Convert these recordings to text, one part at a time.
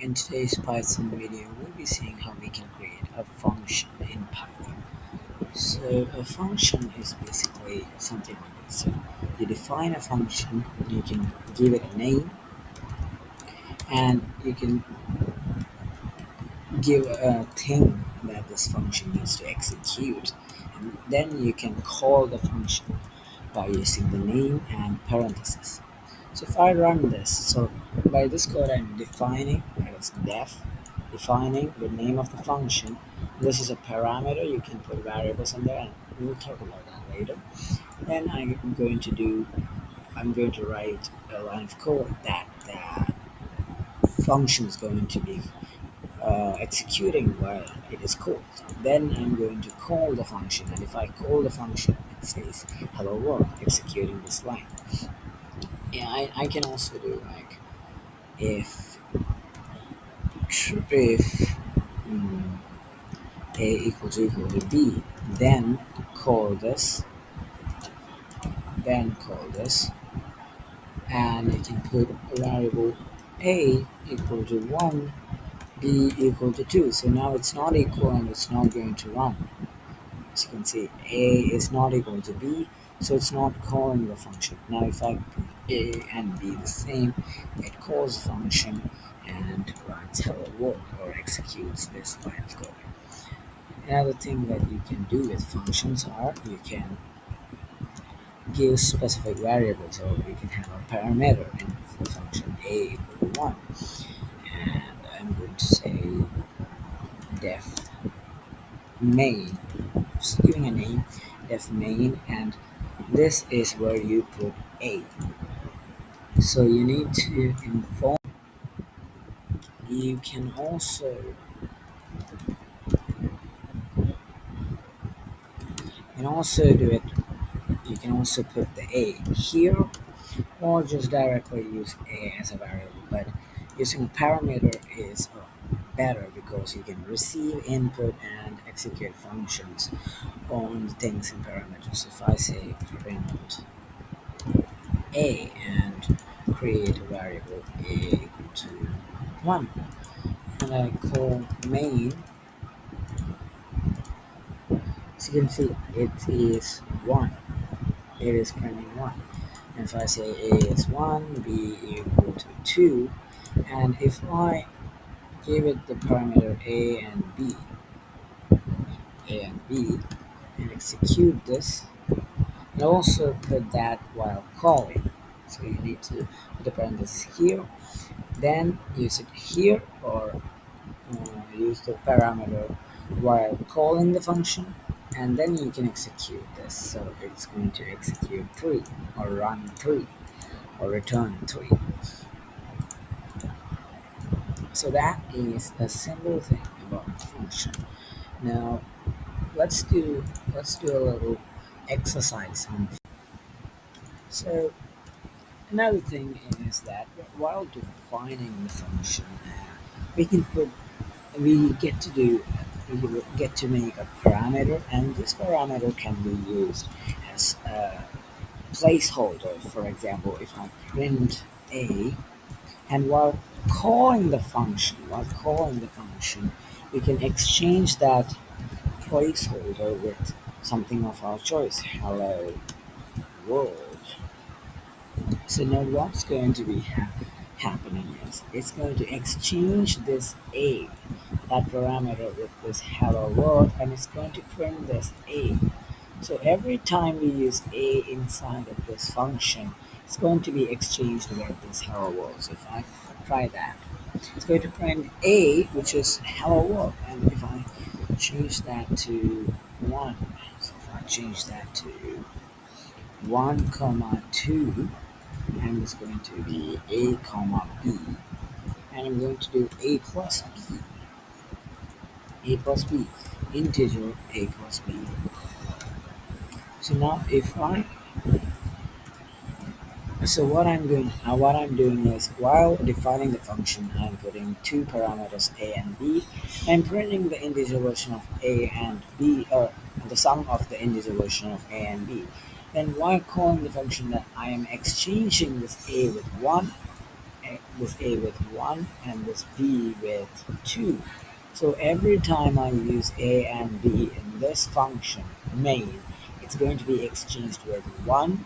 In today's Python video, we'll be seeing how we can create a function in Python. So a function is basically something like this. So you define a function, you can give it a name, and you can give a thing that this function needs to execute, and then you can call the function by using the name and parentheses. So if I run this, so by this code I'm defining, that is defining the name of the function. This is a parameter, you can put variables in there and we'll talk about that later. Then I'm going to write a line of code that function is going to be executing while it is called. Then I'm going to call the function, and if I call the function, it says hello world executing this line. Yeah, I can also do like if if mm, a equal to b, then call this, and you can put a variable a equal to 1, b equal to 2. So now it's not equal and it's not going to run. As you can see, a is not equal to b, so it's not calling the function. Now if I put a and b the same, it calls the function and runs hello world or executes this line of code. Another thing that you can do with functions are you can give specific variables, or you can have a parameter in the function a equal to 1, and I'm going to say def main, just giving a name, def main, and this is where you put a. So you need to inform. You can also do it. You can also put the a here, or just directly use a as a variable. But using a parameter is better because you can receive input and execute functions on the things in parameters. If I say print a and create a variable a equal to 1, and I call main, as you can see it is 1, it is printing 1. And if I say a is 1, b equal to 2, and if I give it the parameter a and b and execute this, and also put that while calling. So you need to put the parentheses here, then use it here, or use the parameter while calling the function, and then you can execute this. So it's going to execute 3, or run 3, or return 3. So that is a simple thing about the function. Now let's do a little exercise on. So another thing is that while defining the function, we can put we get to do we get to make a parameter, and this parameter can be used as a placeholder. For example, if I print a, and while calling the function, we can exchange that placeholder with something of our choice, hello world. So now what's going to be happening is it's going to exchange this a, that parameter, with this hello world, and it's going to print this a. So every time we use a inside of this function, it's going to be exchanged with this hello world. So if I try that, it's going to print a, which is hello world, and if I change that to 1, so if I change that to 1 comma 2, and it's going to be a comma b, and I'm going to do a plus b, integer a plus b. So now if I so what I'm doing is, while defining the function, I'm putting two parameters a and b. I'm printing the integer version of a and b, or the sum of the integer version of a and b. Then while calling the function, that I am exchanging this a with 1, this A with 1 and this B with 2. So every time I use A and B in this function main, it's going to be exchanged with 1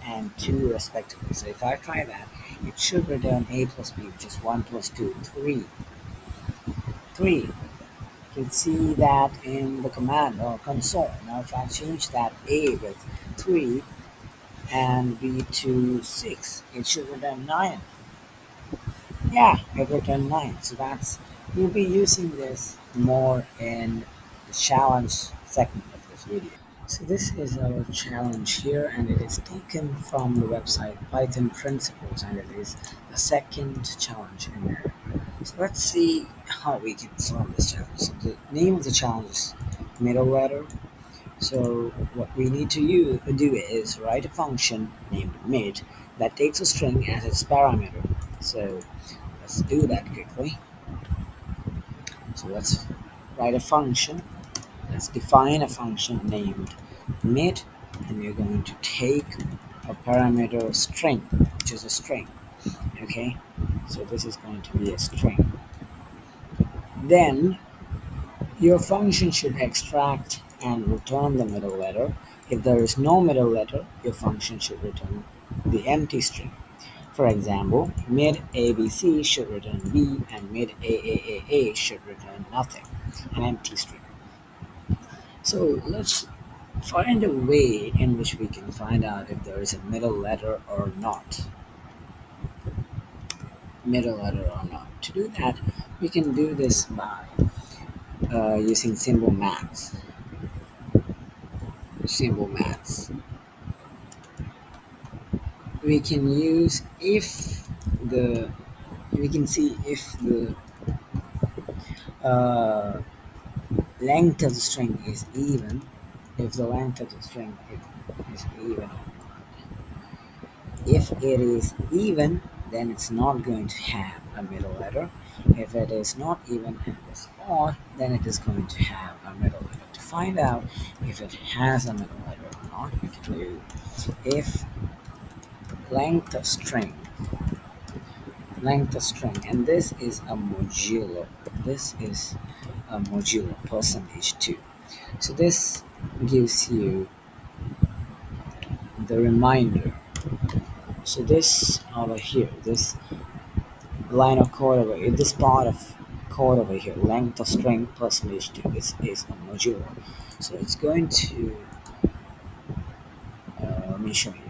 and 2 respectively. So if I try that, it should return A plus B, which is 1 plus 2, 3. 3. You can see that in the command or console. Now if I change that A with 3 and B to 6, it should return 9. Yeah, it returned 9. So that's, we'll be using this more in the challenge segment of this video. So this is our challenge here, and it is taken from the website Python Principles, and it is the second challenge in there. So let's see how we can solve this challenge. So the name of the challenge is middle letter. So what we need to do is write a function named mid that takes a string as its parameter. So let's do that quickly. So let's write a function. Let's define a function named mid, and we're going to take a parameter string, which is a string. Okay, so this is going to be a string. Then your function should extract and return the middle letter. If there is no middle letter, your function should return the empty string. For example, mid ABC should return B, and mid AAAA should return nothing, an empty string. So let's find a way in which we can find out if there is a middle letter or not. Middle letter or not. To do that, we can do this by using simple maths. Simple maths. We can use if the we can see if the uh, length of the string is even. If the length of the string is even, if it is even, then it's not going to have a middle letter. If it is not even and is odd, then it is going to have a middle letter. To find out if it has a middle letter or not, we can do if length of string, and this is a modulo. This is a modulo percentage 2. So this gives you the reminder. So this over here, this line of code over here, this part of code over here, length of string percentage 2, this is a modulo. So it's going to, let me show you.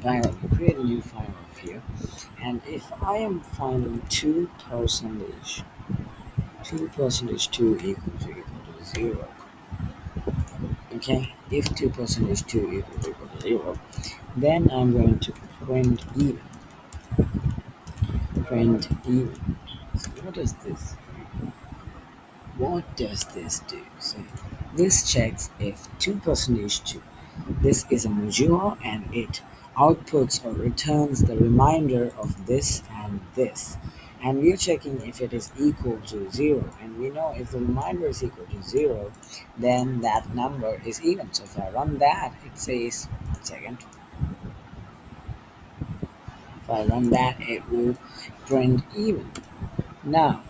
Let me create a new file over here. And if I am finding 2 percentage 2 equal to 0, okay, if 2 percentage 2 equal to 0, then I'm going to print even. So what is this? What does this do? So this checks if 2 percentage 2, this is a modulo, and it outputs or returns the remainder of this and this. And we're checking if it is equal to 0, and we know if the remainder is equal to 0, then that number is even. So if I run that, it says, 1 second, if I run that, it will print even. Now,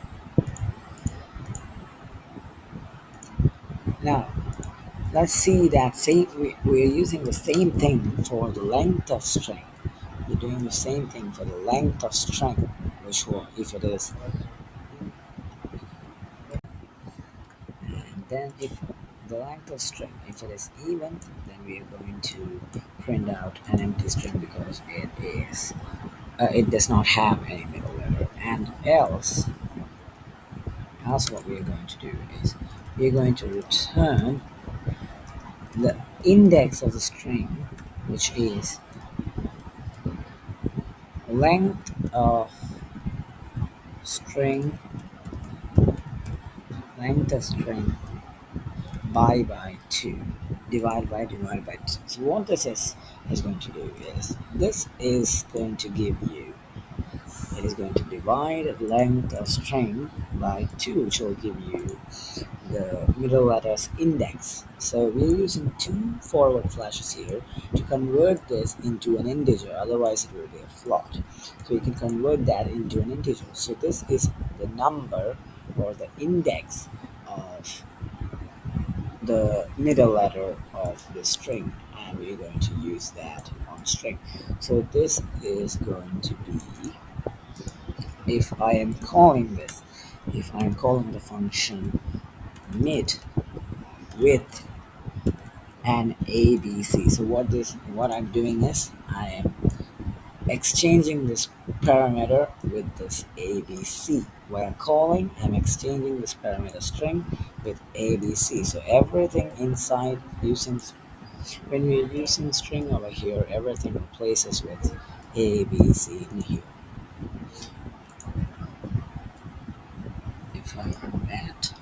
now let's see that we're using the same thing for the length of string. We're doing the same thing for the length of string, which will, if it is, and then if the length of string, if it is even, then we are going to print out an empty string because it does not have any middle letter. And else what we are going to do is we are going to return the index of the string, which is length of string by 2 divide by 2. So what this is going to do is this is going to give you It is going to divide length of string by 2, which will give you the middle letter's index. So we're using two forward slashes here to convert this into an integer, otherwise it will be a float. So you can convert that into an integer. So this is the number or the index of the middle letter of the string, and we're going to use that on string. So this is going to be, if I am calling this, if I'm calling the function mid with an ABC. So what I'm doing is I am exchanging this parameter with this ABC. While calling, I'm exchanging this parameter string with ABC. So everything inside using, when we're using string over here, everything replaces with ABC in here. If I add that,